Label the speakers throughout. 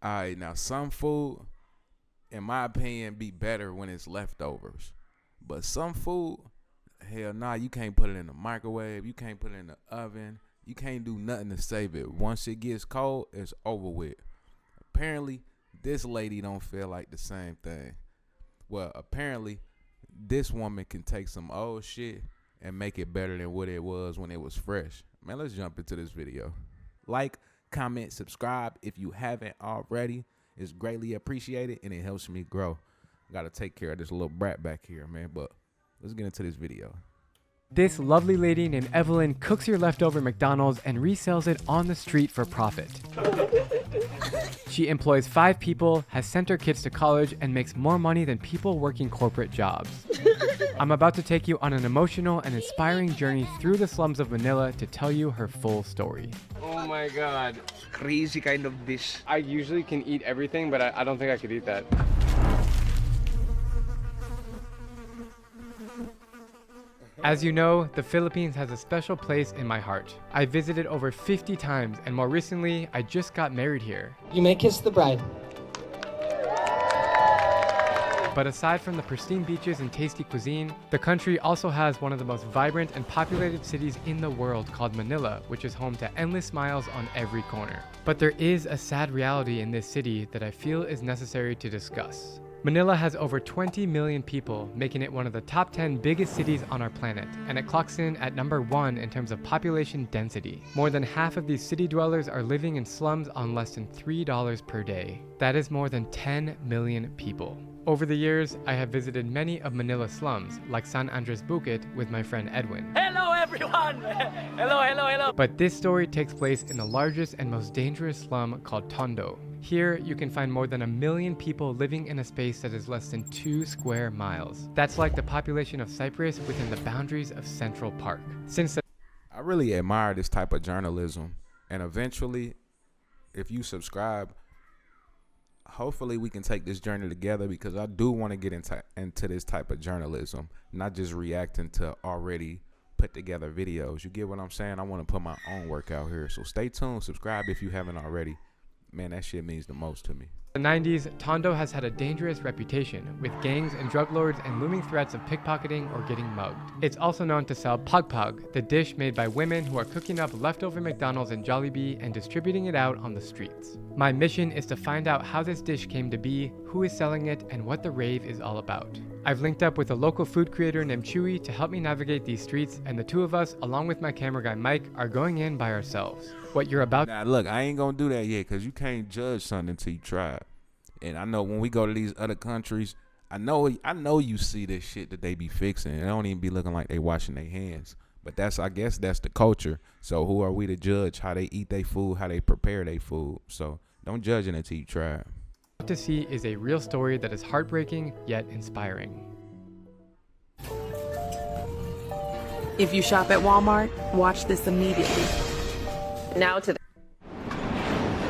Speaker 1: All right, now some food, in my opinion, be better when it's leftovers. But some food, hell nah, you can't put it in the microwave. You can't put it in the oven. You can't do nothing to save it. Once it gets cold, it's over with. Apparently, this lady don't feel like the same thing. Well, apparently, this woman can take some old shit and make it better than what it was when it was fresh. Man, let's jump into this video. Like, comment, subscribe if you haven't already. It's greatly appreciated and it helps me grow. Gotta take care of this little brat back here, man. But let's get into this video.
Speaker 2: This lovely lady named Evelyn cooks your leftover McDonald's and resells it on the street for profit. She employs 5 people, has sent her kids to college, and makes more money than people working corporate jobs. I'm about to take you on an emotional and inspiring journey through the slums of Manila to tell you her full story.
Speaker 3: Oh my god.
Speaker 4: Crazy kind of dish.
Speaker 3: I usually can eat everything, but I don't think I could eat that.
Speaker 2: As you know, the Philippines has a special place in my heart. I visited over 50 times, and more recently, I just got married here.
Speaker 5: You may kiss the bride.
Speaker 2: But aside from the pristine beaches and tasty cuisine, the country also has one of the most vibrant and populated cities in the world called Manila, which is home to endless smiles on every corner. But there is a sad reality in this city that I feel is necessary to discuss. Manila has over 20 million people, making it one of the top 10 biggest cities on our planet, and it clocks in at number 1 in terms of population density. More than half of these city dwellers are living in slums on less than $3 per day. That is more than 10 million people. Over the years, I have visited many of Manila's slums, like San Andres Bukit with my friend Edwin.
Speaker 6: Hello everyone! Hello.
Speaker 2: But this story takes place in the largest and most dangerous slum called Tondo. Here, you can find more than 1 million people living in a space that is less than 2 square miles. That's like the population of Cyprus within the boundaries of Central Park.
Speaker 1: I really admire this type of journalism. And eventually, if you subscribe, hopefully we can take this journey together, because I do want to get into this type of journalism, not just reacting to already put together videos. You get what I'm saying? I want to put my own work out here. So stay tuned, subscribe if you haven't already. Man, that shit means the most to me.
Speaker 2: In the 90s, Tondo has had a dangerous reputation, with gangs and drug lords and looming threats of pickpocketing or getting mugged. It's also known to sell pagpag, the dish made by women who are cooking up leftover McDonald's and Jollibee and distributing it out on the streets. My mission is to find out how this dish came to be, who is selling it, and what the rave is all about. I've linked up with a local food creator named Chewy to help me navigate these streets, and the two of us, along with my camera guy Mike, are going in by ourselves. What you're about—
Speaker 1: Now look, I ain't gonna do that yet, because you can't judge something until you try it. And I know when we go to these other countries, I know you see this shit that they be fixing. It don't even be looking like they washing their hands. But I guess that's the culture. So who are we to judge how they eat their food, how they prepare their food? So don't judge it until you try it.
Speaker 2: What to see is a real story that is heartbreaking yet inspiring.
Speaker 7: If you shop at Walmart, watch this immediately. Now to the—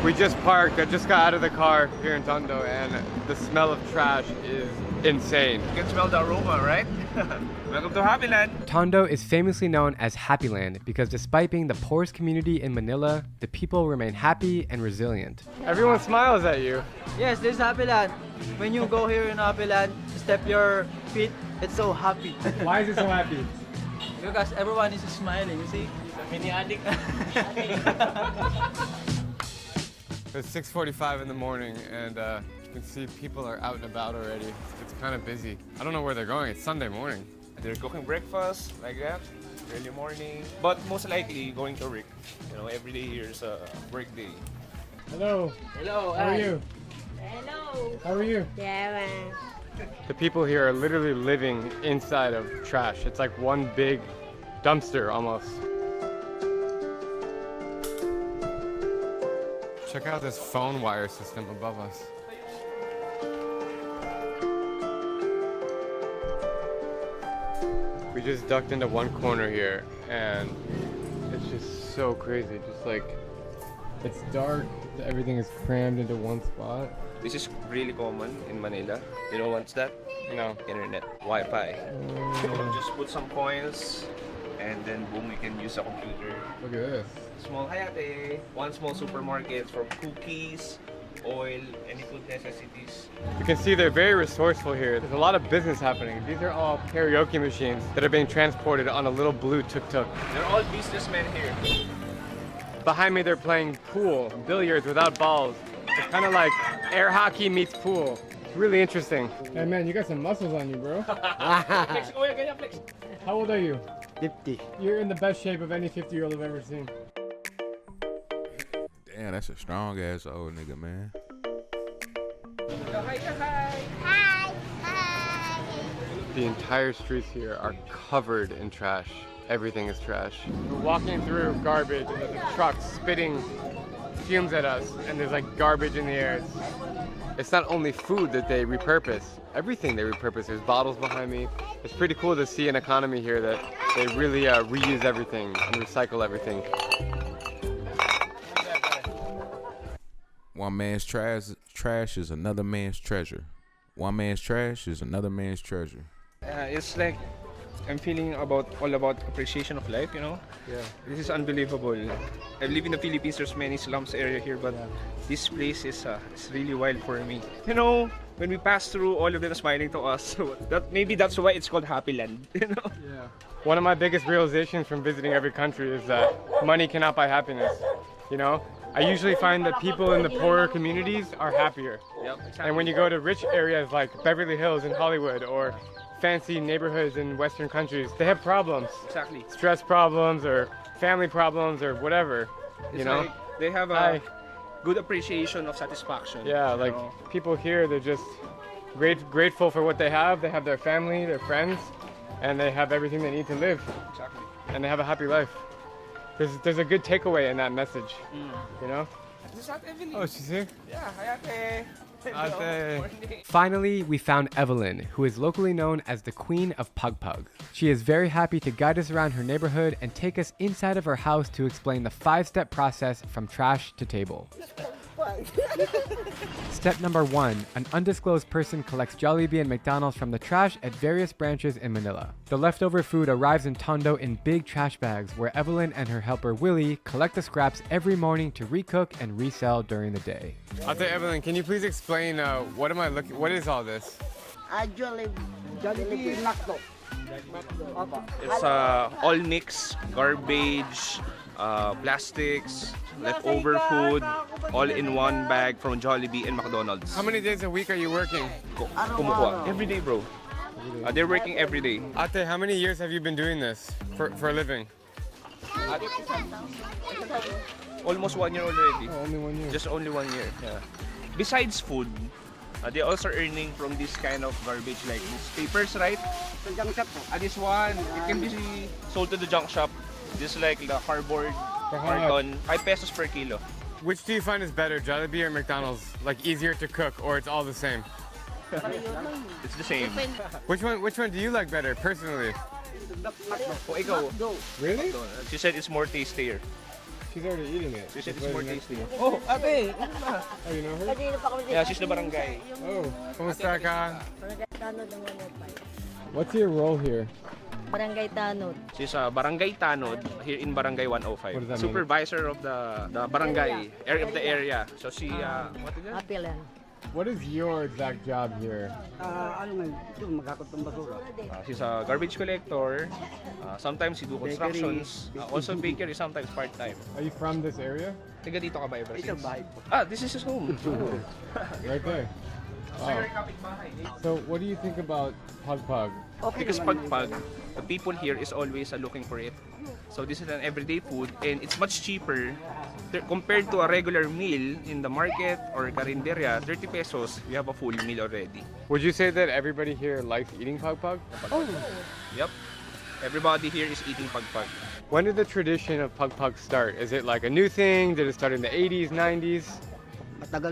Speaker 3: We just parked. I just got out of the car here in Tondo, and the smell of trash is insane.
Speaker 4: You can smell the aroma, right? Welcome to Happy Land.
Speaker 2: Tondo is famously known as Happy Land because despite being the poorest community in Manila, the people remain happy and resilient.
Speaker 3: Everyone smiles at you.
Speaker 6: Yes, this is Happy Land. When you go here in Happy Land, step your feet, it's so happy.
Speaker 2: Why is it so happy?
Speaker 6: Because everyone is smiling, you see? Mini addict.
Speaker 3: It's 6:45 in the morning, and you can see people are out and about already. It's kind of busy. I don't know where they're going. It's Sunday morning.
Speaker 4: They're cooking breakfast like that, early morning. But most likely going to work. You know, every day here is a work day.
Speaker 2: Hello.
Speaker 6: Hello,
Speaker 2: How are you?
Speaker 8: Hello.
Speaker 2: How are you?
Speaker 8: Yeah, man.
Speaker 3: The people here are literally living inside of trash. It's like one big dumpster almost. Check out this phone wire system above us. We just ducked into one corner here, and it's just so crazy. Just like, it's dark, everything is crammed into one spot.
Speaker 4: This is really common in Manila. You know what's that?
Speaker 3: No.
Speaker 4: Internet, Wi-Fi. Just put some coins, and then boom, you can use a computer.
Speaker 3: Look at this.
Speaker 4: Small hayate, one small supermarket from cookies, oil, any food necessities.
Speaker 3: You can see they're very resourceful here. There's a lot of business happening. These are all karaoke machines that are being transported on a little blue tuk-tuk.
Speaker 4: They're all businessmen here.
Speaker 3: Behind me, they're playing pool, billiards without balls. It's kind of like air hockey meets pool. It's really interesting. Hey man, you got some muscles on you, bro.
Speaker 4: Flex, oh, yeah, flex.
Speaker 3: How old are you?
Speaker 6: 50.
Speaker 3: You're in the best shape of any 50-year-old I've ever seen.
Speaker 1: Damn, that's a strong ass old nigga, man.
Speaker 3: The entire streets here are covered in trash. Everything is trash. We're walking through garbage and there's a truck spitting fumes at us and there's like garbage in the air. It's not only food that they repurpose, everything they repurpose. There's bottles behind me. It's pretty cool to see an economy here that they really reuse everything and recycle everything.
Speaker 1: One man's trash is another man's treasure. One man's trash is another man's treasure.
Speaker 4: It's like I'm feeling all about appreciation of life, you know?
Speaker 3: Yeah.
Speaker 4: This is unbelievable. I live in the Philippines, there's many slums area here, but this place is really wild for me. You know, when we pass through, all of them are smiling to us. So maybe that's why it's called Happy Land, you know?
Speaker 3: Yeah. One of my biggest realizations from visiting every country is that money cannot buy happiness, you know? I usually find that people in the poorer communities are happier.
Speaker 4: Yep, exactly.
Speaker 3: And when you go to rich areas like Beverly Hills in Hollywood or fancy neighborhoods in Western countries, they have problems.
Speaker 4: Exactly.
Speaker 3: Stress problems or family problems or whatever, you
Speaker 4: It's
Speaker 3: know?
Speaker 4: like they have a good appreciation of satisfaction.
Speaker 3: Yeah,
Speaker 4: you
Speaker 3: like
Speaker 4: know?
Speaker 3: people here, they're just grateful for what they have. They have their family, their friends, and they have everything they need to live.
Speaker 4: Exactly.
Speaker 3: And they have a happy life. There's a good takeaway in that message, you know?
Speaker 4: This is Ate Evelyn.
Speaker 3: Oh, she's here?
Speaker 4: Yeah, hi Ate.
Speaker 3: Ate.
Speaker 4: Morning.
Speaker 2: Finally, we found Evelyn, who is locally known as the Queen of Pug Pug. She is very happy to guide us around her neighborhood and take us inside of her house to explain the 5-step process from trash to table. Step number 1, an undisclosed person collects Jollibee and McDonald's from the trash at various branches in Manila. The leftover food arrives in Tondo in big trash bags where Evelyn and her helper Willie collect the scraps every morning to recook and resell during the day.
Speaker 3: Ate Evelyn, can you please explain what is all this?
Speaker 6: Jollibee McDo.
Speaker 4: It's all mix, garbage, plastics, leftover food, all in one bag from Jollibee and McDonald's.
Speaker 3: How many days a week are you working?
Speaker 4: Kumukuha. Every day, bro. They're working every day.
Speaker 3: Ate, how many years have you been doing this for a living?
Speaker 4: Almost 1 year already.
Speaker 3: Oh, only 1 year.
Speaker 4: Just only 1 year. Yeah. Besides food, they also earning from this kind of garbage like these papers, right? This one, it can be sold to the junk shop. This is like the cardboard
Speaker 3: For how much?
Speaker 4: carton, 5 pesos per kilo.
Speaker 3: Which do you find is better, Jollibee or McDonald's? Like easier to cook, or it's all the same?
Speaker 4: It's the same.
Speaker 3: Which one do you like better, personally?
Speaker 4: Oh, ikaw.
Speaker 3: Really?
Speaker 4: She said it's more tastier.
Speaker 3: She's already eating it.
Speaker 4: She said it's more tastier.
Speaker 6: Oh, ate!
Speaker 3: Oh, you know her?
Speaker 4: Yeah, she's the barangay.
Speaker 3: Oh, kumusta ka? What's your role here?
Speaker 8: Barangay Tanod.
Speaker 4: She's a barangay tanod here in Barangay 105.
Speaker 3: What does that mean?
Speaker 4: Supervisor of the barangay area of the area. So she what is it?
Speaker 8: Happy Land.
Speaker 3: What is your exact job here?
Speaker 4: She's a garbage collector. Sometimes she do constructions. Also bakery, sometimes part-time.
Speaker 3: Are you from this area?
Speaker 4: Tiga dito ka ba ever since? This is his home.
Speaker 3: Right there. Oh. So what do you think about Pug Pug?
Speaker 4: Because pagpag, the people here is always looking for it. So this is an everyday food and it's much cheaper compared to a regular meal in the market or karinderya. 30 pesos, we have a full meal already.
Speaker 3: Would you say that everybody here likes eating Pug Pug?
Speaker 4: Yep. Everybody here is eating pagpag.
Speaker 3: When did the tradition of Pug Pug start? Is it like a new thing? Did it start in the 80s, 90s?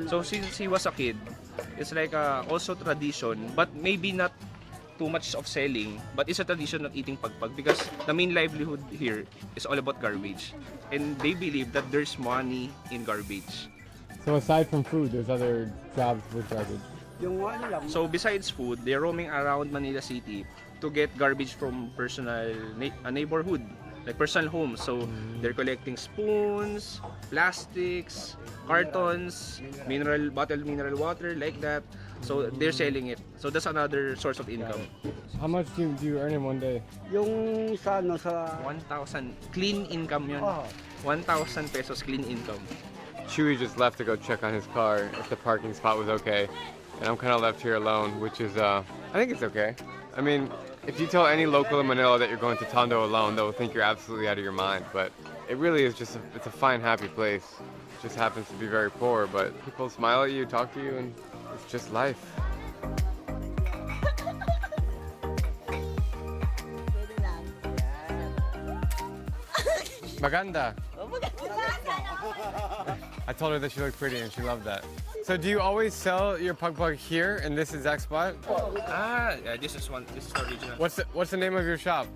Speaker 4: So since he was a kid, it's like also tradition, but maybe not too much of selling, but it's a tradition of eating pagpag because the main livelihood here is all about garbage. And they believe that there's money in garbage.
Speaker 3: So aside from food, there's other jobs with garbage.
Speaker 4: So besides food, they're roaming around Manila City to get garbage from personal neighborhood. like personal homes. So they're collecting spoons, plastics, cartons, bottled mineral water, like that. So they're selling it. So that's another source of income.
Speaker 3: How much do you earn in one day?
Speaker 6: Yung sa ano sa
Speaker 4: 1,000 clean income yun. 1,000 pesos clean income.
Speaker 3: Chewy just left to go check on his car if the parking spot was okay. And I'm kind of left here alone, which is, I think it's okay. I mean, if you tell any local in Manila that you're going to Tondo alone, they'll think you're absolutely out of your mind. But it really is just, it's a fine, happy place. It just happens to be very poor, but people smile at you, talk to you, and it's just life. Maganda. I told her that she looked pretty and she loved that. So do you always sell your pug here in this exact spot?
Speaker 4: Yeah, this is original.
Speaker 3: What's the name of your shop?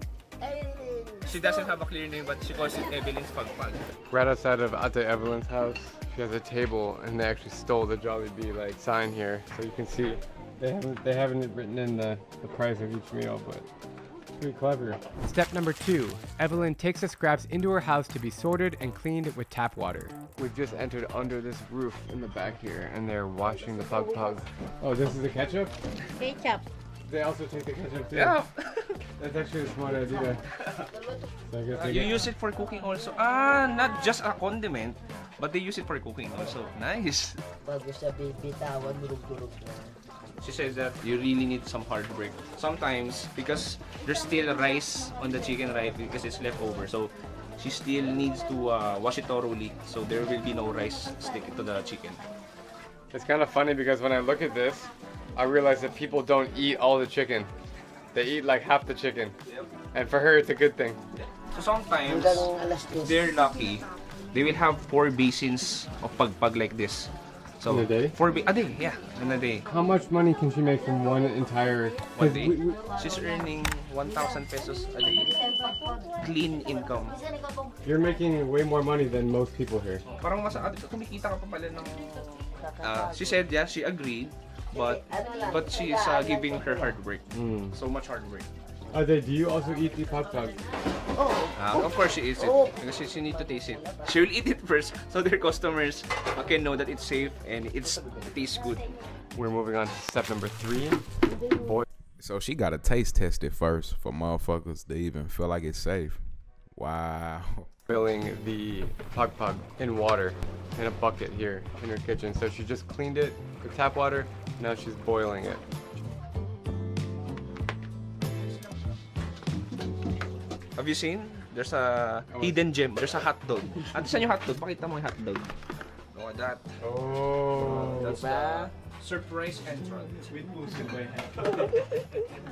Speaker 4: She doesn't have a clear name, but she calls it Evelyn's Pagpag.
Speaker 3: Right outside of Ate Evelyn's house, she has a table and they actually stole the Jollibee sign here. So you can see they haven't written in the price of each meal, but pretty clever.
Speaker 2: Step number 2. Evelyn takes the scraps into her house to be sorted and cleaned with tap water.
Speaker 3: We've just entered under this roof in the back here and they're washing the pug. Oh, this is the ketchup?
Speaker 8: Ketchup.
Speaker 3: They also take the ketchup too?
Speaker 4: Yeah.
Speaker 3: That's actually a smart idea. So I guess they
Speaker 4: You use it for cooking also. Not just a condiment, but they use it for cooking also. Nice.
Speaker 6: bago siya bibitawan, durug-durug na.
Speaker 4: She says that you really need some hard work. Sometimes, because there's still rice on the chicken, right? Because it's leftover. So, she still needs to wash it thoroughly. So, there will be no rice sticking to the chicken.
Speaker 3: It's kind of funny because when I look at this, I realize that people don't eat all the chicken. They eat like half the chicken. And for her, it's a good thing.
Speaker 4: So, sometimes,
Speaker 6: Hanggang alas 10.
Speaker 4: they're lucky. They will have 4 basins of pagpag like this. So,
Speaker 3: In a day?
Speaker 4: 4 a day, yeah, in a day.
Speaker 3: How much money can she make from one entire...
Speaker 4: One day. She's earning 1,000 pesos a day. Clean income.
Speaker 3: You're making way more money than most people here.
Speaker 4: Parang kumikita ka pa pala ng... she said, yeah, she agreed. But she is giving her hard work. So much hard work.
Speaker 3: Do you also eat the pagpag?
Speaker 4: Of course she eats it. Because she need to taste it. She will eat it first so their customers can know that it's safe and it tastes good.
Speaker 3: We're moving on to step number 3.
Speaker 1: So she got to taste test it first for motherfuckers to even feel like it's safe. Wow.
Speaker 3: Boiling the pagpag in water in a bucket here in her kitchen. So she just cleaned it with tap water. Now she's boiling it.
Speaker 4: Have you seen? There's a hidden gem. There's a hot dog. Saan yung hot dog? Pakita mo yung hot dog. Look at that.
Speaker 3: Oh.
Speaker 4: That's the surprise entrance.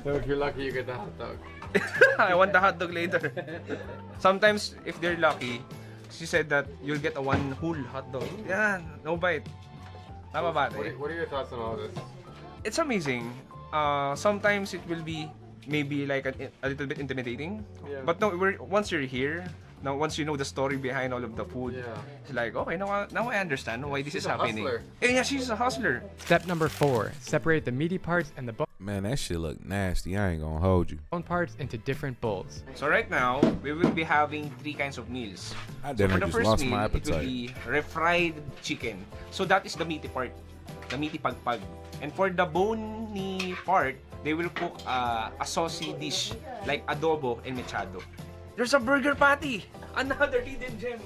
Speaker 3: So if you're lucky, you get the hot dog.
Speaker 4: I want the hot dog later. Sometimes, if they're lucky, she said that you'll get a 1 whole hot dog. Yeah, no bite. Tama ba?
Speaker 3: What are your thoughts on all this?
Speaker 4: It's amazing. Sometimes it will be maybe like a little bit intimidating.
Speaker 3: Yeah.
Speaker 4: But no, once you're here, now once you know the story behind all of the food, it's like, okay, now I understand why this is happening.
Speaker 3: Hustler.
Speaker 4: Yeah, she's a hustler.
Speaker 2: Step number 4. Separate the meaty parts and the
Speaker 1: Man, that shit look nasty. I ain't gonna hold you.
Speaker 2: bone parts into different bowls.
Speaker 4: So right now, we will be having 3 kinds of meals.
Speaker 1: I
Speaker 4: So for
Speaker 1: didn't
Speaker 4: the
Speaker 1: just
Speaker 4: first
Speaker 1: lost
Speaker 4: meal,
Speaker 1: my
Speaker 4: it will
Speaker 1: appetite.
Speaker 4: be refried chicken. So that is the meaty part, the meaty pagpag. And for the bony part, they will cook a saucy dish like adobo and mechado. There's a burger patty! Another hidden gem!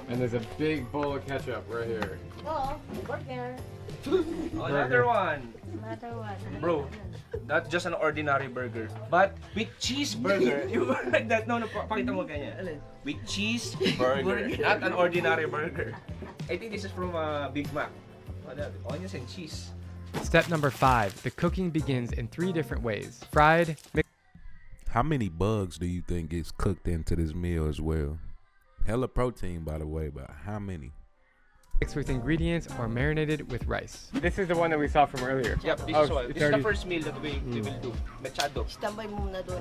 Speaker 3: And there's a big bowl of ketchup right here.
Speaker 8: Oh, burger.
Speaker 4: Another one!
Speaker 8: Another one.
Speaker 4: Bro, not just an ordinary burger, but with cheeseburger. You like that? No, pakita mo ganyan. With cheeseburger, not an ordinary burger. I think this is from Big Mac. Onions and cheese.
Speaker 2: Step number 5. The cooking begins in 3 different ways. Fried,
Speaker 1: How many bugs do you think gets cooked into this meal as well? Hella protein, by the way, but how many?
Speaker 2: mixed with ingredients, or marinated with rice.
Speaker 3: This is the one that we saw from earlier.
Speaker 4: Yep, this is one. This is the first meal that we will do. Mechado.
Speaker 6: Standby mo muna doon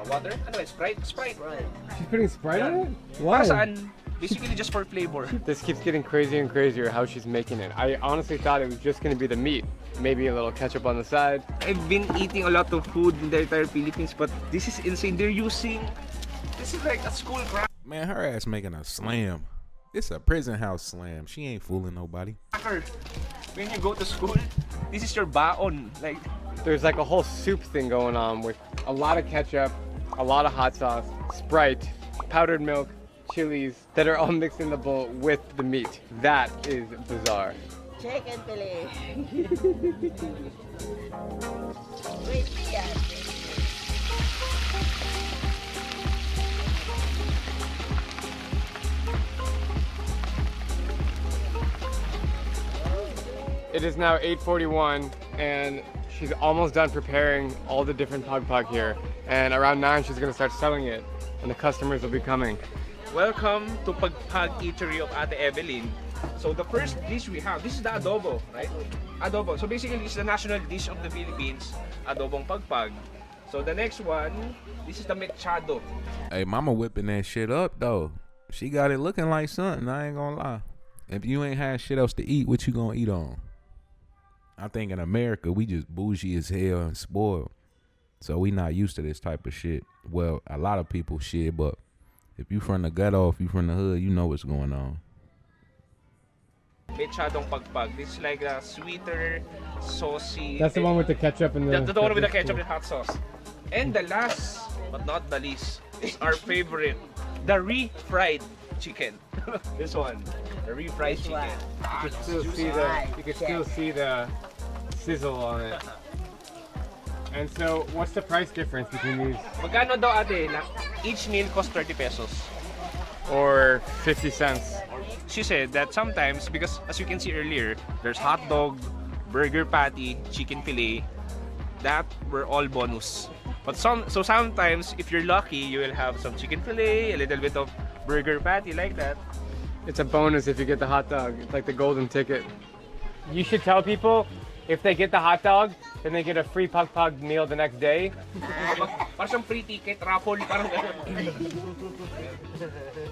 Speaker 4: Water? Ano Sprite? Sprite.
Speaker 6: Right.
Speaker 3: She's putting Sprite on it?
Speaker 4: Para
Speaker 3: Why?
Speaker 4: saan? Basically just for flavor.
Speaker 3: This keeps getting crazier and crazier how she's making it. I honestly thought it was just going to be the meat. Maybe a little ketchup on the side.
Speaker 4: I've been eating a lot of food in the entire Philippines, but this is insane. They're using This is like a school
Speaker 1: Man, her ass making a slam. It's a prison house slam. She ain't fooling nobody.
Speaker 4: cracker. When you go to school, this is your baon. Like,
Speaker 3: There's like a whole soup thing going on with a lot of ketchup, a lot of hot sauce, Sprite, powdered milk, chilies that are all mixed in the bowl with the meat. That is bizarre.
Speaker 8: Chicken fillet. Wait, yeah.
Speaker 3: It is now 8:41 and she's almost done preparing all the different pag here. And around 9 she's gonna start selling it and the customers will be coming.
Speaker 4: welcome to Pagpag Eatery of Ate Evelyn. So the first dish we have, this is the adobo, right? Adobo. So basically, this is the national dish of the Philippines, adobong pagpag. So the next one, this is the mechado.
Speaker 1: Hey, mama whipping that shit up though. She got it looking like something. I ain't gonna lie. If you ain't had shit else to eat, what you gonna eat on? I think in America we just bougie as hell and spoiled, so we not used to this type of shit. Well, a lot of people shit, but if you from the ghetto, if you from the hood, you know what's going on.
Speaker 4: Mechadong pagpag. This is like a sweeter, saucy.
Speaker 2: That's the one with the ketchup and the.
Speaker 4: The one with the ketchup and hot sauce. And the last, but not the least, is our favorite, the refried chicken. This one, the refried chicken.
Speaker 3: You can still see the sizzle on it. And so, what's the price difference between these?
Speaker 4: Magkano daw ate? Each meal costs 30 pesos.
Speaker 3: Or 50 cents?
Speaker 4: She said that sometimes, because as you can see earlier, there's hot dog, burger patty, chicken fillet, that were all bonus. But sometimes, if you're lucky, you will have some chicken fillet, a little bit of burger patty like that.
Speaker 3: It's a bonus if you get the hot dog. It's like the golden ticket. You should tell people if they get the hot dog, then they get a free pag meal the next day.
Speaker 4: Parang siyang free ticket, raffle, parang gano'n.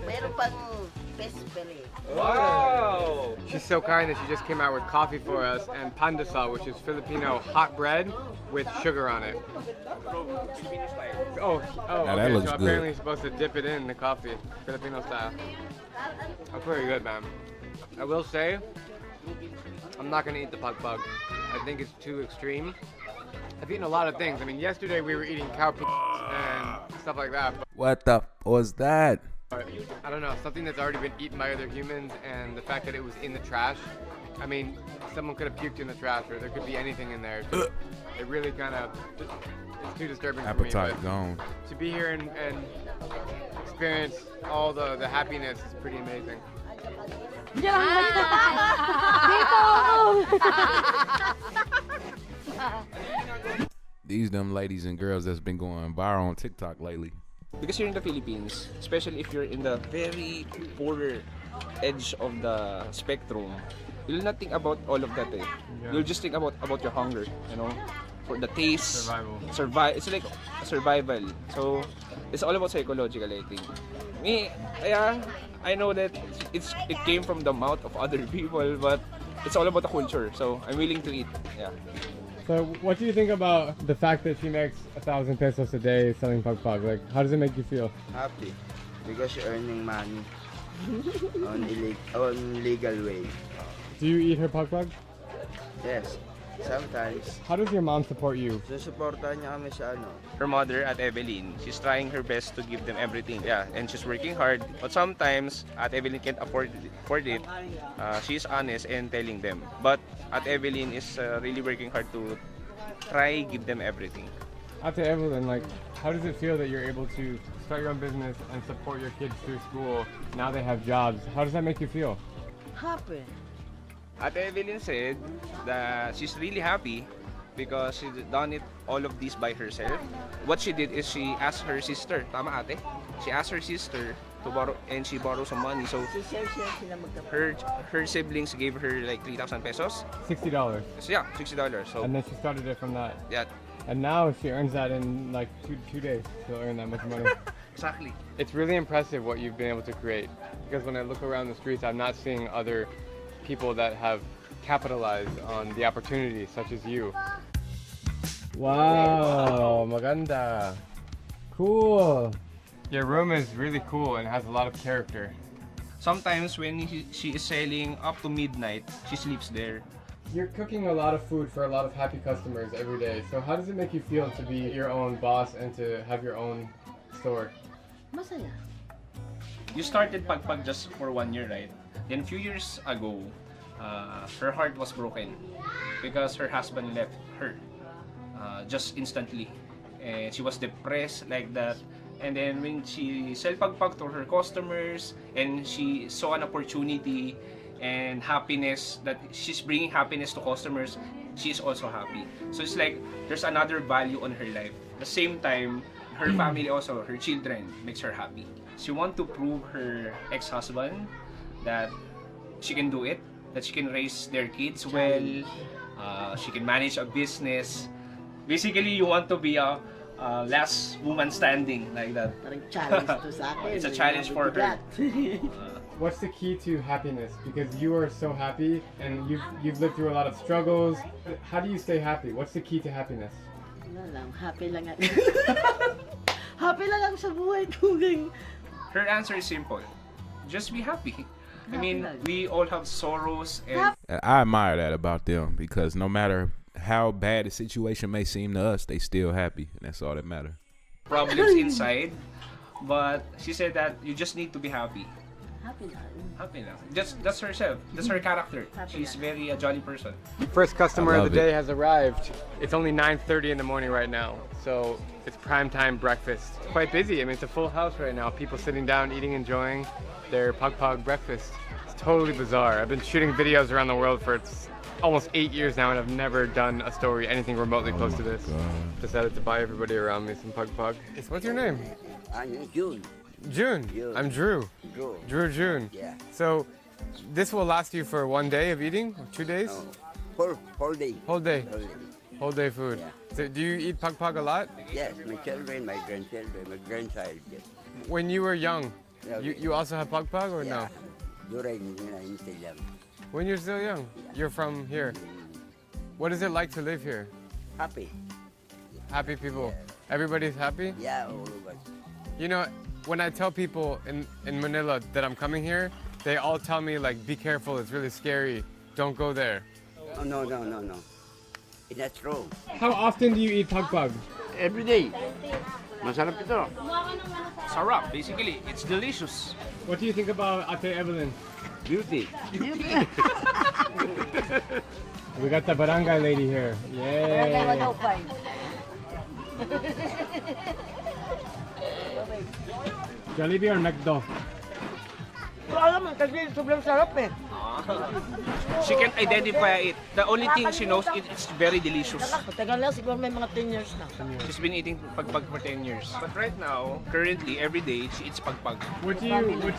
Speaker 8: Meron pang best fillet.
Speaker 4: Wow!
Speaker 3: She's so kind that she just came out with coffee for us and pandesal, which is Filipino hot bread with sugar on it. Oh,
Speaker 1: Now that
Speaker 3: okay.
Speaker 1: looks
Speaker 3: So
Speaker 1: good.
Speaker 3: apparently you're supposed to dip it in the coffee, Filipino style. That's pretty good, man. I will say, I'm not gonna eat the pag. I think it's too extreme. I've eaten a lot of things. I mean, yesterday we were eating cow and stuff like that.
Speaker 1: What the was that?
Speaker 3: But I don't know, something that's already been eaten by other humans, and the fact that it was in the trash. I mean, someone could have puked in the trash, or there could be anything in there. Just, it really kind of, it's too disturbing for me.
Speaker 1: Appetite
Speaker 3: But
Speaker 1: gone.
Speaker 3: to be here and experience all the happiness is pretty amazing.
Speaker 1: These them ladies and girls that's been going viral on TikTok lately.
Speaker 4: Because you're in the Philippines, especially if you're in the very poorer edge of the spectrum, you'll not think about all of that. You'll just think about your hunger, you know, for the taste,
Speaker 3: Survival.
Speaker 4: It's like a survival. So it's all about psychological, I think. Me, yeah, I know that it came from the mouth of other people, but it's all about the culture. So I'm willing to eat. Yeah.
Speaker 2: So, what do you think about the fact that she makes 1,000 pesos a day selling pag? Like, how does it make you feel?
Speaker 5: Happy because you're earning money on legal way.
Speaker 2: Do you eat her pag?
Speaker 5: Yes, sometimes.
Speaker 2: How does your mom support you?
Speaker 5: Susuportahan niya kami sa ano.
Speaker 4: Her mother at Evelyn, she's trying her best to give them everything. Yeah, and she's working hard. But sometimes, at Evelyn can't afford it. She's honest in telling them. But at Evelyn is really working hard to try give them everything.
Speaker 2: Ate Evelyn, like, how does it feel that you're able to start your own business and support your kids through school? Now they have jobs. How does that make you feel?
Speaker 8: Happy.
Speaker 4: At Evelyn said that she's really happy because she done it all of this by herself. What she did is she asked her sister, tama ate? She asked her sister to borrow, and she borrowed some money. So
Speaker 8: Sila magkapatid.
Speaker 4: her siblings gave her like 3,000 pesos.
Speaker 2: $60.
Speaker 4: So yeah, $60. So
Speaker 2: And then she started it from that.
Speaker 4: yeah,
Speaker 2: And now she earns that in like two days. She'll earn that much money.
Speaker 4: exactly.
Speaker 3: It's really impressive what you've been able to create. Because when I look around the streets, I'm not seeing other people that have capitalized on the opportunity, such as you.
Speaker 2: Wow, maganda. Cool.
Speaker 3: Your room is really cool and has a lot of character.
Speaker 4: Sometimes when she is selling up to midnight, she sleeps there.
Speaker 2: You're cooking a lot of food for a lot of happy customers every day. So how does it make you feel to be your own boss and to have your own store?
Speaker 8: Masaya.
Speaker 4: You started Pagpag just for 1 year, right? Then a few years ago, her heart was broken because her husband left her just instantly. And she was depressed like that. And then when she sell Pagpag to her customers and she saw an opportunity and happiness, that she's bringing happiness to customers, she is also happy. So it's like there's another value on her life. At the same time, her family also, her children, makes her happy. She wants to prove her ex-husband that she can do it, that she can raise their kids well, she can manage a business. Basically, you want to be a last woman standing, like that.
Speaker 8: Parang challenge to sa akin.
Speaker 4: It's a challenge for her.
Speaker 2: What's the key to happiness? Because you are so happy and you've lived through a lot of struggles. How do you stay happy? What's the key to happiness?
Speaker 8: Wala lang, happy lang ako. Happy lang ako sa buhay ko.
Speaker 4: Her answer is simple. Just be happy. I mean, we all have sorrows and
Speaker 1: I admire that about them because no matter how bad the situation may seem to us, they still happy, and that's all that matters.
Speaker 4: problems inside. But she said that you just need to be happy.
Speaker 8: Happy lang.
Speaker 4: Happy lang. That's herself. That's her character. She's very a jolly person.
Speaker 3: First customer of the
Speaker 1: love
Speaker 3: day
Speaker 1: it.
Speaker 3: has arrived. It's only 9:30 in the morning right now, so it's prime time breakfast. It's quite busy. I mean, it's a full house right now. People sitting down, eating, enjoying their Pagpag breakfast. It's totally bizarre. I've been shooting videos around the world for almost 8 years now, and I've never done a story anything remotely close to this. Decided to buy everybody around me some Pagpag. What's your name?
Speaker 5: I'm June.
Speaker 3: June.
Speaker 5: June.
Speaker 3: I'm Drew.
Speaker 5: Drew.
Speaker 3: June.
Speaker 5: Yeah.
Speaker 3: So, this will last you for 1 day of eating, or 2 days?
Speaker 5: Whole day.
Speaker 3: Whole day.
Speaker 5: Whole day.
Speaker 3: Whole day food.
Speaker 5: Yeah.
Speaker 3: So, do you eat Pagpag a lot?
Speaker 5: Yes, my children, my grandchildren, my grandchild. Yes.
Speaker 3: When you were young,
Speaker 5: Yeah.
Speaker 3: you also have Pagpag or no?
Speaker 5: During I'm still young.
Speaker 3: When you're still young, you're from here. What is it like to live here?
Speaker 5: Happy.
Speaker 3: Happy people. Everybody's happy?
Speaker 5: Yeah, all of us.
Speaker 3: You know, when I tell people in Manila that I'm coming here, they all tell me like, be careful, it's really scary. Don't go there.
Speaker 5: Oh, no. It's not true.
Speaker 2: How often do you eat Pagpag?
Speaker 5: Every day. Masarap ito.
Speaker 4: Sarap, basically. It's delicious.
Speaker 2: What do you think about Ate Evelyn?
Speaker 5: Beauty.
Speaker 2: We got the barangay lady here. Yay! Jollibee or McDo?
Speaker 8: Alam mo, kasi sobrang sarap eh.
Speaker 4: She can identify it. The only thing she knows is it's very delicious.
Speaker 8: Matagal lang, siguro may mga 10 years na.
Speaker 4: She's been eating Pagpag for 10 years. But right now, currently, every day, she eats Pagpag.
Speaker 2: What do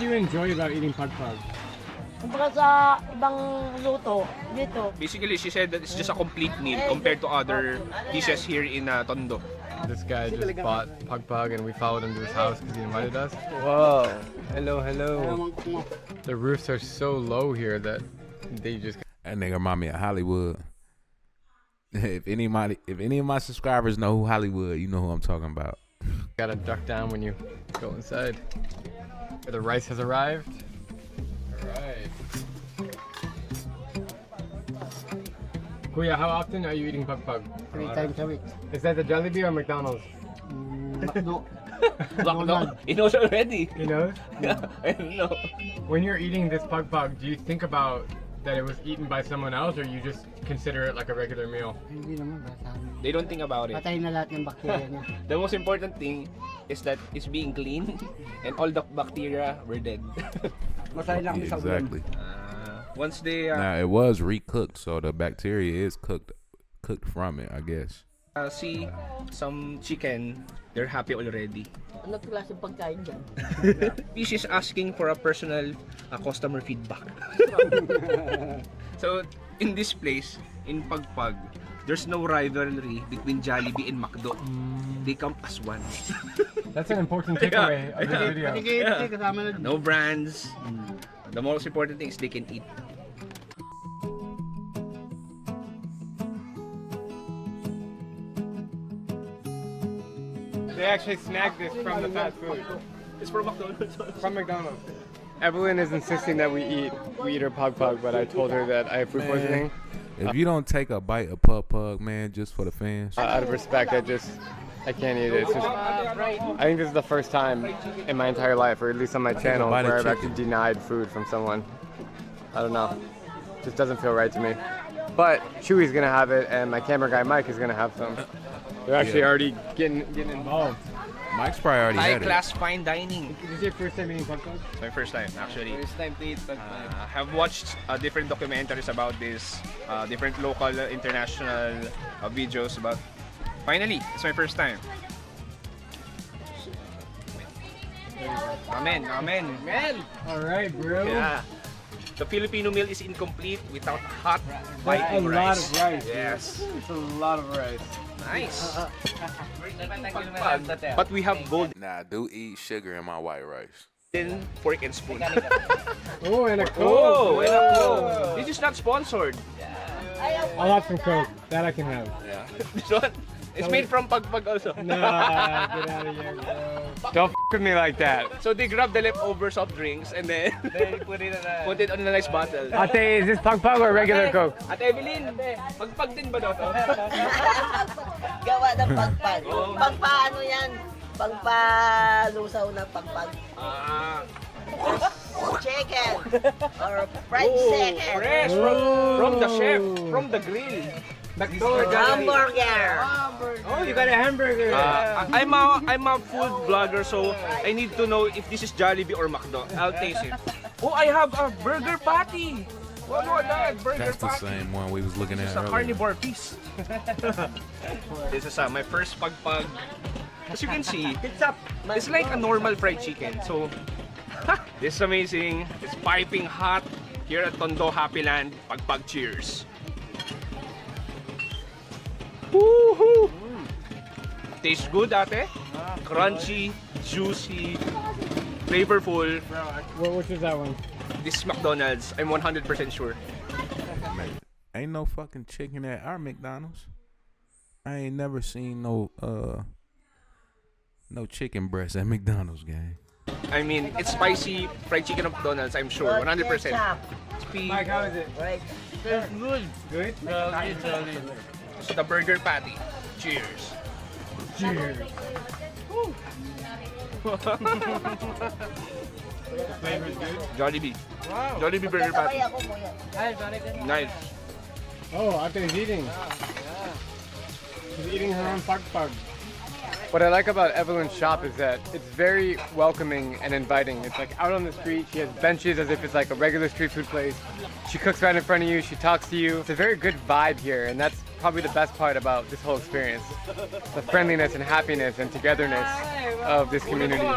Speaker 2: you enjoy about eating Pagpag?
Speaker 8: Kumpara sa ibang luto, dito,
Speaker 4: Basically, she said that it's just a complete meal compared to other dishes here in Tondo.
Speaker 3: This guy just bought Pagpag and we followed him to his house because he invited us. Whoa. Hello. The roofs are so low here that they just...
Speaker 1: That nigga remind me of Hollywood. If any of my subscribers know who Hollywood, you know who I'm talking about.
Speaker 3: Gotta duck down when you go inside. The rice has arrived. Alright. Kuya, how often are you eating Pagpag?
Speaker 6: 3 times a week.
Speaker 3: Is that the Jollibee or McDonald's?
Speaker 6: No.
Speaker 4: He knows already.
Speaker 3: You know?
Speaker 4: I don't know.
Speaker 3: When you're eating this Pagpag, do you think about that it was eaten by someone else, or you just consider it like a regular meal?
Speaker 6: Hindi naman, basta.
Speaker 4: They don't think about it.
Speaker 6: Patay na lahat ng bakterya niya.
Speaker 4: The most important thing is that it's being clean and all the bacteria were dead.
Speaker 6: Masay lang sa ulam.
Speaker 1: Exactly.
Speaker 4: Once they
Speaker 1: Now it was recooked, so the bacteria is cooked from it, I guess.
Speaker 4: see some chicken, they're happy already.
Speaker 8: ano klaseng pagkain dyan?
Speaker 4: She's asking for a personal customer feedback. So in this place, in Pagpag, there's no rivalry between Jollibee and McDo. They come as one.
Speaker 3: That's an important takeaway of this video.
Speaker 6: Panikit, kasama na.
Speaker 4: No brands. The most important thing is they can eat.
Speaker 3: They actually snagged this from the fast food.
Speaker 4: It's from McDonald's.
Speaker 3: From McDonald's. Evelyn is insisting that we eat her pug pug, but I told her that I have food poisoning.
Speaker 1: If you don't take a bite of pug pug, man, just for the fans.
Speaker 3: Out of respect, I can't eat it. It's just, I think this is the first time in my entire life, or at least on my channel, where I've actually denied food from someone. I don't know. Just doesn't feel right to me. But Chewy's gonna have it, and my camera guy Mike is gonna have some. They're actually already getting involved.
Speaker 1: Mike's probably already had it.
Speaker 4: High-class fine dining.
Speaker 3: Is this your first time eating pug pug?
Speaker 4: It's my first time, actually.
Speaker 6: First time to eat pag
Speaker 4: I have watched different documentaries about this, different local, international videos about. Finally, it's my first time. Amen, amen.
Speaker 3: All right, bro.
Speaker 4: Yeah. The Filipino meal is incomplete without hot, biting rice.
Speaker 3: Lot of rice.
Speaker 4: Yes.
Speaker 3: It's a lot of rice.
Speaker 4: Nice. But we have golden
Speaker 1: Nah, I do eat sugar in my white rice.
Speaker 4: fork and spoon.
Speaker 3: Oh, and a Coke.
Speaker 4: Oh, and a Coke. This is not sponsored.
Speaker 3: I'll have some Coke. That I can have.
Speaker 4: This one, it's made from pagpag also.
Speaker 3: Nah, get out of here, bro. Don't f with me like that.
Speaker 4: So they grab the leftover soft drinks and then put it on a nice bottle.
Speaker 3: Ate, is this pug pug or regular Coke?
Speaker 4: At Evelyn, pagpag din ba daw to?
Speaker 8: Gawa ng pagpag. Pagpaano yan? Pagpalusaw na pagpag. Chicken. Or fried chicken.
Speaker 4: Fresh from the chef, from the grill.
Speaker 8: Hamburger.
Speaker 3: Oh, you got a hamburger.
Speaker 4: I'm a food blogger, so I need to know if this is Jollibee or McDo. I'll taste it. Oh, I have a burger patty. What that? Burger
Speaker 1: That's the
Speaker 4: patty.
Speaker 1: same one we was looking at
Speaker 4: It's a
Speaker 1: earlier.
Speaker 4: carnivore piece. This is my first pagpag. As you can see, it's like a normal fried chicken. So, this is amazing. It's piping hot here at Tondo Happy Land. Pagpag cheers. Woohoo! Tastes good, ate. Crunchy, juicy, flavorful.
Speaker 3: Which is that one?
Speaker 4: This is McDonald's. I'm 100% sure.
Speaker 1: Man, ain't no fucking chicken at our McDonald's. I ain't never seen no chicken breast at McDonald's, gang.
Speaker 4: I mean, it's spicy fried chicken of McDonald's. I'm sure, 100%.
Speaker 3: Mike, how is it?
Speaker 8: Right.
Speaker 3: Good? Good?
Speaker 4: So the burger patty. Cheers.
Speaker 3: Cheers. Flavor's good?
Speaker 4: Jollibee.
Speaker 3: Wow.
Speaker 4: Jollibee burger patty.
Speaker 8: Ako mo yan.
Speaker 4: Nice.
Speaker 3: Oh, Ate is eating. She's eating her own pug pug. What I like about Evelyn's shop is that it's very welcoming and inviting. It's like out on the street. She has benches as if it's like a regular street food place. She cooks right in front of you. She talks to you. It's a very good vibe here, and that's probably the best part about this whole experience. The friendliness and happiness and togetherness of this community.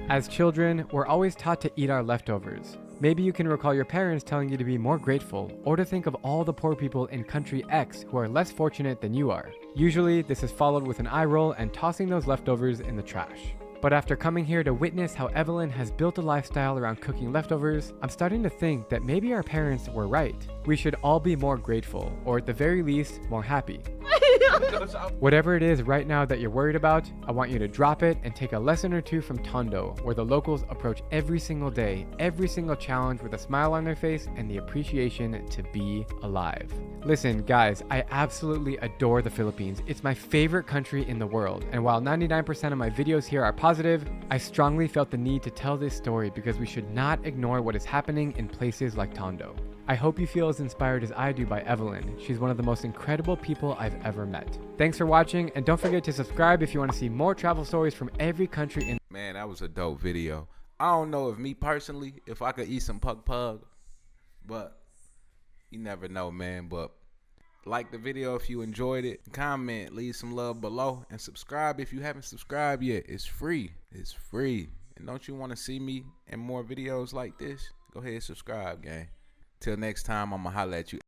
Speaker 2: As children, we're always taught to eat our leftovers. Maybe you can recall your parents telling you to be more grateful or to think of all the poor people in country X who are less fortunate than you are. Usually, this is followed with an eye roll and tossing those leftovers in the trash. But after coming here to witness how Evelyn has built a lifestyle around cooking leftovers, I'm starting to think that maybe our parents were right. We should all be more grateful, or at the very least, more happy. Whatever it is right now that you're worried about, I want you to drop it and take a lesson or two from Tondo, where the locals approach every single day, every single challenge with a smile on their face and the appreciation to be alive. Listen, guys, I absolutely adore the Philippines. It's my favorite country in the world, and while 99% of my videos here are positive, I strongly felt the need to tell this story because we should not ignore what is happening in places like Tondo. I hope you feel as inspired as I do by Evelyn. She's one of the most incredible people I've ever met. Thanks for watching, and don't forget to subscribe if you want to see more travel stories from every country in.
Speaker 1: Man, that was a dope video. I don't know if me personally, if I could eat some pug pug, but you never know, man. But like the video if you enjoyed it, comment, leave some love below, and subscribe if you haven't subscribed yet. It's free. It's free. And don't you want to see me in more videos like this? Go ahead and subscribe, gang. Till next time, I'ma holla at you.